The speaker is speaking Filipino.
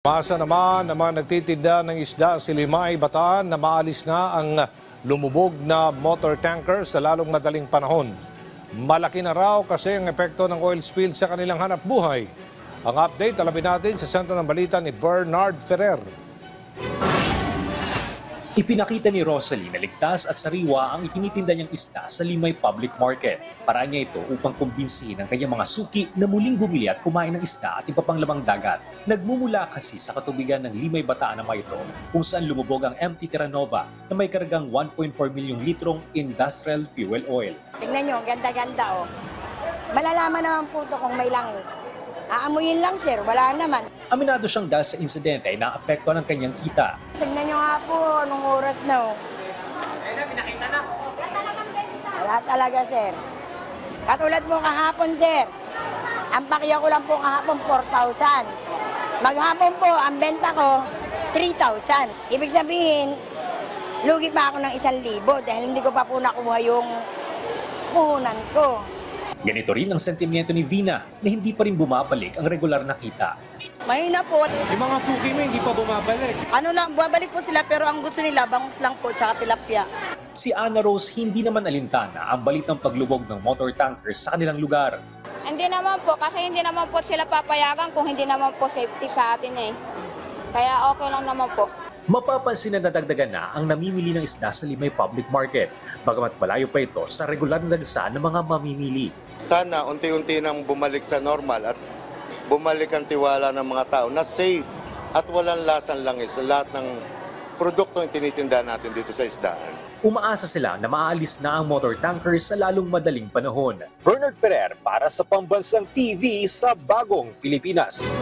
Masa naman ng mga nagtitinda ng isda sa Limay, Bataan na maalis na ang lumubog na motor tanker sa lalong madaling panahon. Malaki na raw kasi ang epekto ng oil spill sa kanilang hanap buhay. Ang update, alamin natin sa sentro ng balita ni Bernard Ferrer. Ipinakita ni Rosalie na ligtas at sariwa ang itinitinda niyang isda sa Limay Public Market. Paraan niya ito upang kumbinsihin ang kanyang mga suki na muling bumili at kumain ng isda at iba pang lamang dagat. Nagmumula kasi sa katubigan ng Limay Bataan na ito kung saan lumubog ang MT Terranova na may kargang 1.4 milyong litrong industrial fuel oil. Tingnan nyo, ganda-ganda oh. Malalaman naman po ito kung may langis. Aamuyin lang sir, wala naman. Aminado siyang dahil sa insidente ay naapektuhan ang kanyang kita. Tingnan nyo nga po, anong oras na oh. Wala talaga sir. Katulad mo kahapon sir, ang pakya ko lang po kahapon 4,000. Maghapon po, ang benta ko 3,000. Ibig sabihin, lugi pa ako ng 1,000 dahil hindi ko pa po nakuha yung puhunan ko. Ganito rin ang sentimiento ni Vina na hindi pa rin bumabalik ang regular na kita. Mahina po. Yung mga suki mo hindi pa bumabalik. Ano lang, babalik po sila pero ang gusto nila bangus lang po tsaka tilapia. Si Ana Rose hindi naman alintana ang balitang paglubog ng motor tanker sa kanilang lugar. Hindi naman po, kasi hindi naman po sila papayagan kung hindi naman po safety sa atin eh. Kaya okay lang naman po. Mapapansin na nadagdagan na ang namimili ng isda sa Limay Public Market, bagamat malayo pa ito sa regular na dagsaan ng mga mamimili. Sana unti-unti nang bumalik sa normal at bumalik ang tiwala ng mga tao na safe at walang lasang langis sa lahat ng produktong tinitinda natin dito sa isdaan. Umaasa sila na maaalis na ang motor tanker sa lalong madaling panahon. Bernard Ferrer para sa Pambansang TV sa Bagong Pilipinas.